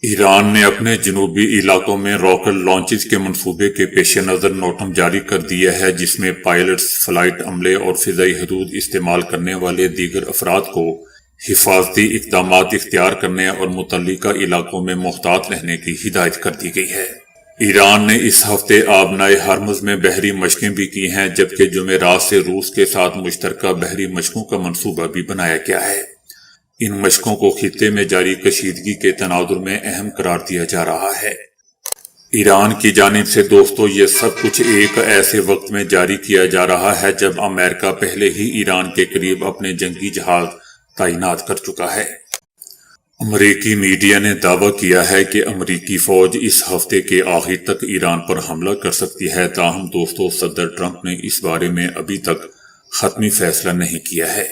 ایران نے اپنے جنوبی علاقوں میں راکٹ لانچز کے منصوبے کے پیش نظر نوٹم جاری کر دیا ہے، جس میں پائلٹس، فلائٹ عملے اور فضائی حدود استعمال کرنے والے دیگر افراد کو حفاظتی اقدامات اختیار کرنے اور متعلقہ علاقوں میں محتاط رہنے کی ہدایت کر دی گئی ہے۔ ایران نے اس ہفتے آبنائے ہرمز میں بحری مشقیں بھی کی ہیں، جبکہ جمعرات سے روس کے ساتھ مشترکہ بحری مشقوں کا منصوبہ بھی بنایا گیا ہے۔ ان مشقوں کو خطے میں جاری کشیدگی کے تناظر میں اہم قرار دیا جا رہا ہے۔ ایران کی جانب سے دوستو، یہ سب کچھ ایک ایسے وقت میں جاری کیا جا رہا ہے جب امریکہ پہلے ہی ایران کے قریب اپنے جنگی جہاز تعینات کر چکا ہے۔ امریکی میڈیا نے دعویٰ کیا ہے کہ امریکی فوج اس ہفتے کے آخر تک ایران پر حملہ کر سکتی ہے، تاہم دوستو صدر ٹرمپ نے اس بارے میں ابھی تک حتمی فیصلہ نہیں کیا ہے۔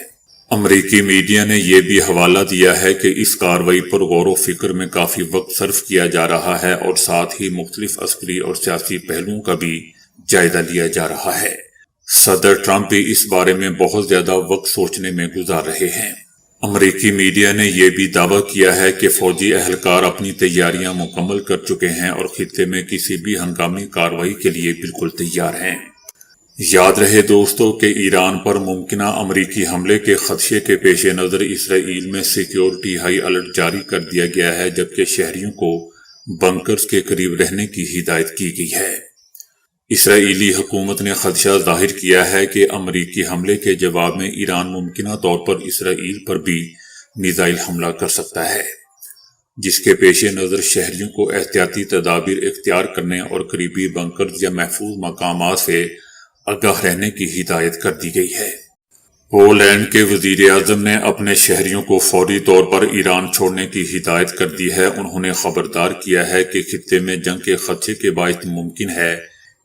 امریکی میڈیا نے یہ بھی حوالہ دیا ہے کہ اس کارروائی پر غور و فکر میں کافی وقت صرف کیا جا رہا ہے اور ساتھ ہی مختلف عسکری اور سیاسی پہلوؤں کا بھی جائزہ لیا جا رہا ہے۔ صدر ٹرمپ بھی اس بارے میں بہت زیادہ وقت سوچنے میں گزار رہے ہیں۔ امریکی میڈیا نے یہ بھی دعویٰ کیا ہے کہ فوجی اہلکار اپنی تیاریاں مکمل کر چکے ہیں اور خطے میں کسی بھی ہنگامی کارروائی کے لیے بالکل تیار ہیں۔ یاد رہے دوستو کہ ایران پر ممکنہ امریکی حملے کے خدشے کے پیش نظر اسرائیل میں سیکیورٹی ہائی الرٹ جاری کر دیا گیا ہے، جبکہ شہریوں کو بنکرز کے قریب رہنے کی ہدایت کی گئی ہے۔ اسرائیلی حکومت نے خدشہ ظاہر کیا ہے کہ امریکی حملے کے جواب میں ایران ممکنہ طور پر اسرائیل پر بھی میزائل حملہ کر سکتا ہے، جس کے پیش نظر شہریوں کو احتیاطی تدابیر اختیار کرنے اور قریبی بنکرز یا محفوظ مقامات سے آگاہ رہنے کی ہدایت کر دی گئی ہے۔ پولینڈ کے وزیر اعظم نے اپنے شہریوں کو فوری طور پر ایران چھوڑنے کی ہدایت کر دی ہے۔ انہوں نے خبردار کیا ہے کہ خطے میں جنگ کے خدشے کے باعث ممکن ہے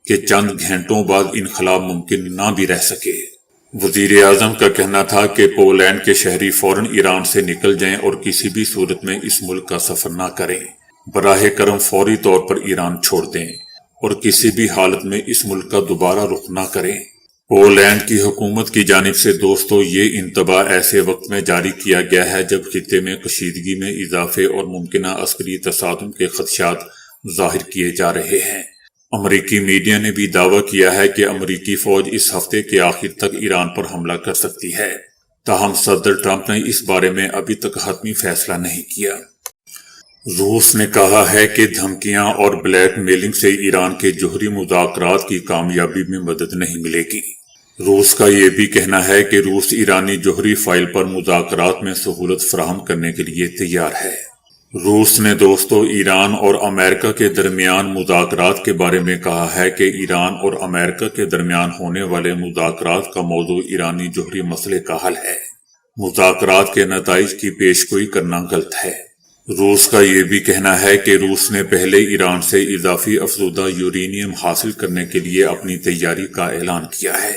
کہ چند گھنٹوں بعد انخلا ممکن نہ بھی رہ سکے۔ وزیر اعظم کا کہنا تھا کہ پولینڈ کے شہری فوراً ایران سے نکل جائیں اور کسی بھی صورت میں اس ملک کا سفر نہ کریں۔ براہ کرم فوری طور پر ایران چھوڑ دیں اور کسی بھی حالت میں اس ملک کا دوبارہ رخ نہ کریں۔ پولینڈ کی حکومت کی جانب سے دوستو یہ انتباہ ایسے وقت میں جاری کیا گیا ہے جب خطے میں کشیدگی میں اضافے اور ممکنہ عسکری تصادم کے خدشات ظاہر کیے جا رہے ہیں۔ امریکی میڈیا نے بھی دعویٰ کیا ہے کہ امریکی فوج اس ہفتے کے آخر تک ایران پر حملہ کر سکتی ہے، تاہم صدر ٹرمپ نے اس بارے میں ابھی تک حتمی فیصلہ نہیں کیا۔ روس نے کہا ہے کہ دھمکیاں اور بلیک میلنگ سے ایران کے جوہری مذاکرات کی کامیابی میں مدد نہیں ملے گی۔ روس کا یہ بھی کہنا ہے کہ روس ایرانی جوہری فائل پر مذاکرات میں سہولت فراہم کرنے کے لیے تیار ہے۔ روس نے دوستو ایران اور امریکہ کے درمیان مذاکرات کے بارے میں کہا ہے کہ ایران اور امریکہ کے درمیان ہونے والے مذاکرات کا موضوع ایرانی جوہری مسئلے کا حل ہے۔ مذاکرات کے نتائج کی پیشگوئی کرنا غلط ہے۔ روس کا یہ بھی کہنا ہے کہ روس نے پہلے ایران سے اضافی افزودہ یورینیم حاصل کرنے کے لیے اپنی تیاری کا اعلان کیا ہے۔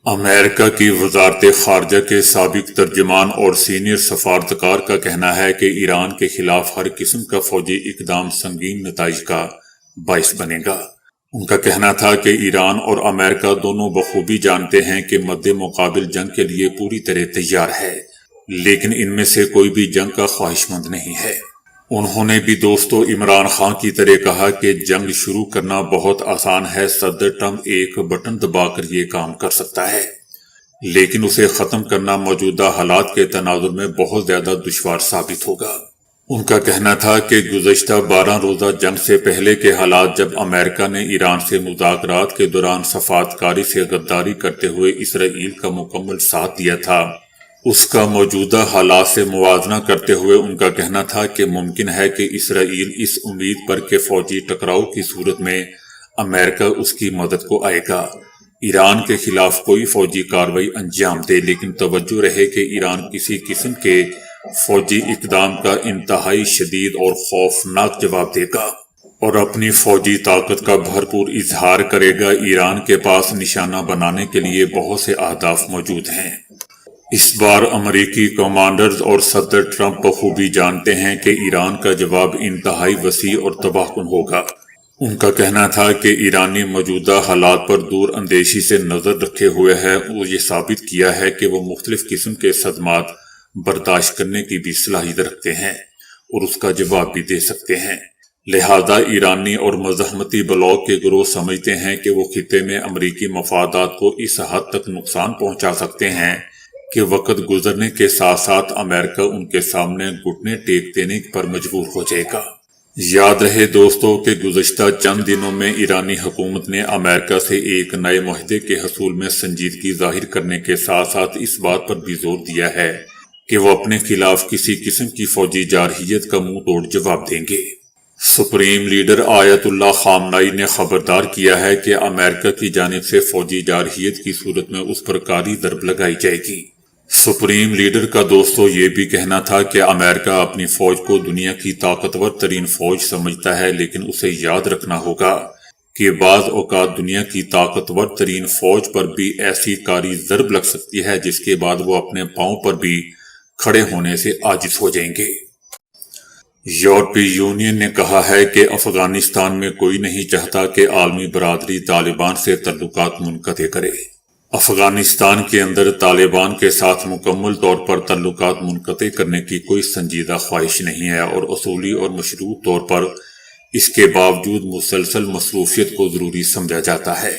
امریکہ کی وزارت خارجہ کے سابق ترجمان اور سینئر سفارتکار کا کہنا ہے کہ ایران کے خلاف ہر قسم کا فوجی اقدام سنگین نتائج کا باعث بنے گا۔ ان کا کہنا تھا کہ ایران اور امریکہ دونوں بخوبی جانتے ہیں کہ مد مقابل جنگ کے لیے پوری طرح تیار ہے، لیکن ان میں سے کوئی بھی جنگ کا خواہش مند نہیں ہے۔ انہوں نے بھی دوستو عمران خان کی طرح کہا کہ جنگ شروع کرنا بہت آسان ہے، صدر ٹرمپ ایک بٹن دبا کر یہ کام کر سکتا ہے، لیکن اسے ختم کرنا موجودہ حالات کے تناظر میں بہت زیادہ دشوار ثابت ہوگا۔ ان کا کہنا تھا کہ گزشتہ 12 روزہ جنگ سے پہلے کے حالات جب امریکہ نے ایران سے مذاکرات کے دوران سفارتکاری سے غداری کرتے ہوئے اسرائیل کا مکمل ساتھ دیا تھا، اس کا موجودہ حالات سے موازنہ کرتے ہوئے ان کا کہنا تھا کہ ممکن ہے کہ اسرائیل اس امید پر کہ فوجی ٹکراؤ کی صورت میں امریکہ اس کی مدد کو آئے گا، ایران کے خلاف کوئی فوجی کارروائی انجام دے، لیکن توجہ رہے کہ ایران کسی قسم کے فوجی اقدام کا انتہائی شدید اور خوفناک جواب دے گا اور اپنی فوجی طاقت کا بھرپور اظہار کرے گا۔ ایران کے پاس نشانہ بنانے کے لیے بہت سے اہداف موجود ہیں۔ اس بار امریکی کمانڈرز اور صدر ٹرمپ بخوبی جانتے ہیں کہ ایران کا جواب انتہائی وسیع اور تباہ کن ہوگا۔ ان کا کہنا تھا کہ ایرانی موجودہ حالات پر دور اندیشی سے نظر رکھے ہوئے ہے اور یہ ثابت کیا ہے کہ وہ مختلف قسم کے صدمات برداشت کرنے کی بھی صلاحیت رکھتے ہیں۔ اور اس کا جواب بھی دے سکتے ہیں۔ لہذا ایرانی اور مزاحمتی بلاک کے گروہ سمجھتے ہیں کہ وہ خطے میں امریکی مفادات کو اس حد تک نقصان پہنچا سکتے ہیں کہ وقت گزرنے کے ساتھ ساتھ امریکہ ان کے سامنے گھٹنے ٹیک دینے پر مجبور ہو جائے گا۔ یاد رہے دوستو کہ گزشتہ چند دنوں میں ایرانی حکومت نے امریکہ سے ایک نئے معاہدے کے حصول میں سنجیدگی ظاہر کرنے کے ساتھ ساتھ اس بات پر بھی زور دیا ہے کہ وہ اپنے خلاف کسی قسم کی فوجی جارحیت کا منہ توڑ جواب دیں گے۔ سپریم لیڈر آیت اللہ خامنائی نے خبردار کیا ہے کہ امریکہ کی جانب سے فوجی جارحیت کی صورت میں اس پر کاری ضرب لگائی جائے گی۔ سپریم لیڈر کا دوستو یہ بھی کہنا تھا کہ امریکہ اپنی فوج کو دنیا کی طاقتور ترین فوج سمجھتا ہے، لیکن اسے یاد رکھنا ہوگا کہ بعض اوقات دنیا کی طاقتور ترین فوج پر بھی ایسی کاری ضرب لگ سکتی ہے جس کے بعد وہ اپنے پاؤں پر بھی کھڑے ہونے سے عاجز ہو جائیں گے۔ یورپی یونین نے کہا ہے کہ افغانستان میں کوئی نہیں چاہتا کہ عالمی برادری طالبان سے تعلقات منقطع کرے۔ افغانستان کے اندر طالبان کے ساتھ مکمل طور پر تعلقات منقطع کرنے کی کوئی سنجیدہ خواہش نہیں ہے، اور اصولی اور مشروط طور پر اس کے باوجود مسلسل مصروفیت کو ضروری سمجھا جاتا ہے۔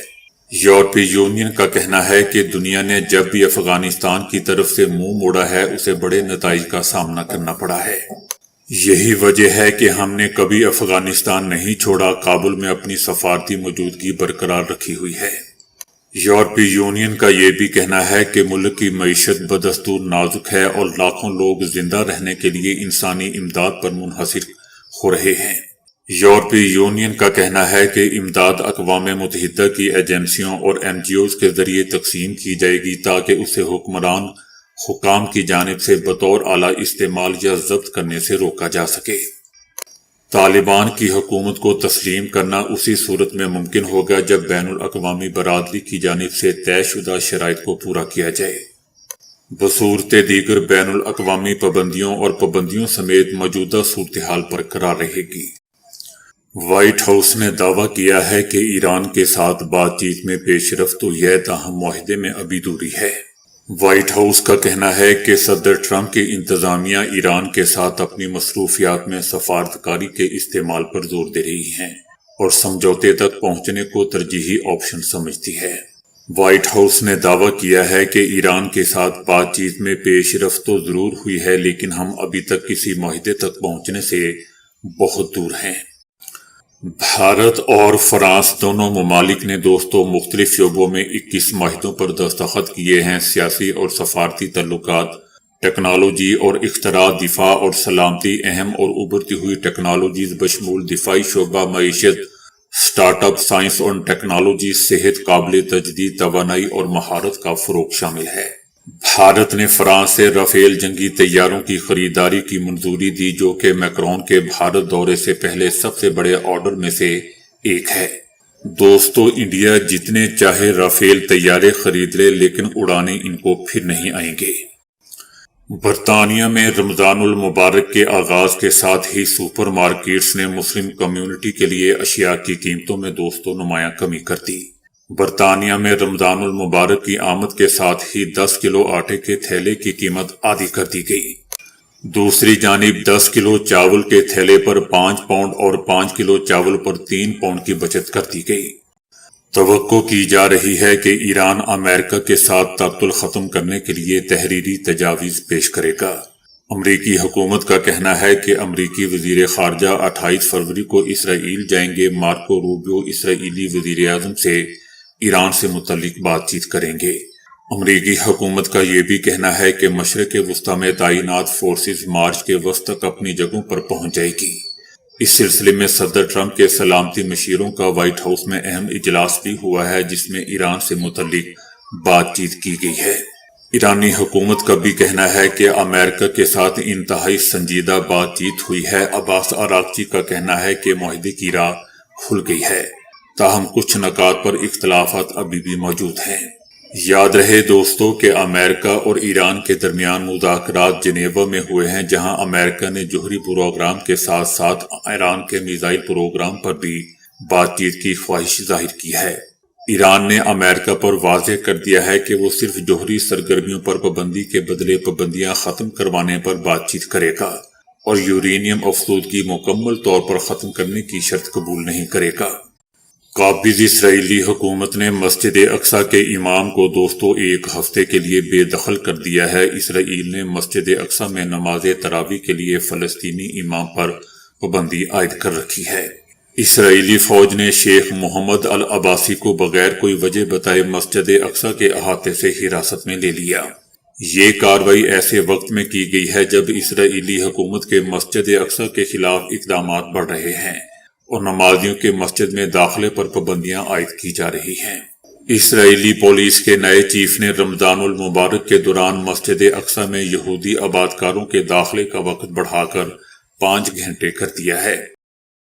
یورپی یونین کا کہنا ہے کہ دنیا نے جب بھی افغانستان کی طرف سے منہ موڑا ہے اسے بڑے نتائج کا سامنا کرنا پڑا ہے۔ یہی وجہ ہے کہ ہم نے کبھی افغانستان نہیں چھوڑا، کابل میں اپنی سفارتی موجودگی برقرار رکھی ہوئی ہے۔ یورپی یونین کا یہ بھی کہنا ہے کہ ملک کی معیشت بدستور نازک ہے اور لاکھوں لوگ زندہ رہنے کے لیے انسانی امداد پر منحصر ہو رہے ہیں۔ یورپی یونین کا کہنا ہے کہ امداد اقوام متحدہ کی ایجنسیوں اور NGOs کے ذریعے تقسیم کی جائے گی تاکہ اسے حکام کی جانب سے بطور اعلیٰ استعمال یا ضبط کرنے سے روکا جا سکے۔ طالبان کی حکومت کو تسلیم کرنا اسی صورت میں ممکن ہوگا جب بین الاقوامی برادری کی جانب سے طے شدہ شرائط کو پورا کیا جائے۔ بصورت دیگر بین الاقوامی پابندیوں اور پابندیوں سمیت موجودہ صورتحال برقرار رہے گی۔ وائٹ ہاؤس نے دعویٰ کیا ہے کہ ایران کے ساتھ بات چیت میں پیش رفت ہوئی ہے، تاہم معاہدے میں ابھی دوری ہے۔ وائٹ ہاؤس کا کہنا ہے کہ صدر ٹرمپ کی انتظامیہ ایران کے ساتھ اپنی مصروفیات میں سفارتکاری کے استعمال پر زور دے رہی ہیں اور سمجھوتے تک پہنچنے کو ترجیحی آپشن سمجھتی ہے۔ وائٹ ہاؤس نے دعویٰ کیا ہے کہ ایران کے ساتھ بات چیت میں پیش رفت تو ضرور ہوئی ہے، لیکن ہم ابھی تک کسی معاہدے تک پہنچنے سے بہت دور ہیں۔ بھارت اور فرانس دونوں ممالک نے دوستوں مختلف شعبوں میں 21 معاہدوں پر دستخط کیے ہیں۔ سیاسی اور سفارتی تعلقات، ٹیکنالوجی اور اختراع، دفاع اور سلامتی، اہم اور ابھرتی ہوئی ٹیکنالوجیز بشمول دفاعی شعبہ، معیشت، سٹارٹ اپ، سائنس اور ٹیکنالوجی، صحت، قابل تجدید توانائی اور مہارت کا فروغ شامل ہے۔ بھارت نے فرانس سے رافیل جنگی طیاروں کی خریداری کی منظوری دی، جو کہ میکرون کے بھارت دورے سے پہلے سب سے بڑے آرڈر میں سے ایک ہے۔ دوستو انڈیا جتنے چاہے رافیل طیارے خرید لے، لیکن اڑانے ان کو پھر نہیں آئیں گے۔ برطانیہ میں رمضان المبارک کے آغاز کے ساتھ ہی سپر مارکیٹس نے مسلم کمیونٹی کے لیے اشیاء کی قیمتوں میں دوستو نمایاں کمی کر دی۔ برطانیہ میں رمضان المبارک کی آمد کے ساتھ ہی 10 کلو آٹے کے تھیلے کی قیمت آدھی کر دی گئی۔ دوسری جانب 10 کلو چاول کے تھیلے پر 5 پاؤنڈ اور 5 کلو چاول پر 3 پاؤنڈ کی بچت کر دی گئی۔ توقع کی جا رہی ہے کہ ایران امریکہ کے ساتھ تعطل ختم کرنے کے لیے تحریری تجاویز پیش کرے گا۔ امریکی حکومت کا کہنا ہے کہ امریکی وزیر خارجہ 28 فروری کو اسرائیل جائیں گے۔ مارکو روبیو اسرائیلی وزیر اعظم سے ایران سے متعلق بات چیت کریں گے۔ امریکی حکومت کا یہ بھی کہنا ہے کہ مشرق وسطی میں تعینات فورسز مارچ کے وسط تک اپنی جگہوں پر پہنچ جائے گی۔ اس سلسلے میں صدر ٹرمپ کے سلامتی مشیروں کا وائٹ ہاؤس میں اہم اجلاس بھی ہوا ہے، جس میں ایران سے متعلق بات چیت کی گئی ہے۔ ایرانی حکومت کا بھی کہنا ہے کہ امریکہ کے ساتھ انتہائی سنجیدہ بات چیت ہوئی ہے۔ عباس آراغچی کا کہنا ہے کہ معاہدے کی راہ کھل گئی ہے، تاہم کچھ نکات پر اختلافات ابھی بھی موجود ہیں۔ یاد رہے دوستو کہ امریکہ اور ایران کے درمیان مذاکرات جنیوا میں ہوئے ہیں، جہاں امریکہ نے جوہری پروگرام کے ساتھ ساتھ ایران کے میزائل پروگرام پر بھی بات چیت کی خواہش ظاہر کی ہے۔ ایران نے امریکہ پر واضح کر دیا ہے کہ وہ صرف جوہری سرگرمیوں پر پابندی کے بدلے پابندیاں ختم کروانے پر بات چیت کرے گا اور یورینیم افسودگی مکمل طور پر ختم کرنے کی شرط قبول نہیں کرے گا۔ قابض اسرائیلی حکومت نے مسجد اقصی کے امام کو دوستو ایک ہفتے کے لیے بے دخل کر دیا ہے۔ اسرائیل نے مسجد اقصی میں نماز تراویح کے لیے فلسطینی امام پر پابندی عائد کر رکھی ہے۔ اسرائیلی فوج نے شیخ محمد العباسی کو بغیر کوئی وجہ بتائے مسجد اقصی کے احاطے سے حراست میں لے لیا۔ یہ کارروائی ایسے وقت میں کی گئی ہے جب اسرائیلی حکومت کے مسجد اقصی کے خلاف اقدامات بڑھ رہے ہیں اور نمازیوں کے مسجد میں داخلے پر پابندیاں عائد کی جا رہی ہیں۔ اسرائیلی پولیس کے نئے چیف نے رمضان المبارک کے دوران مسجد اقصی میں یہودی آباد کاروں کے داخلے کا وقت بڑھا کر 5 گھنٹے کر دیا ہے۔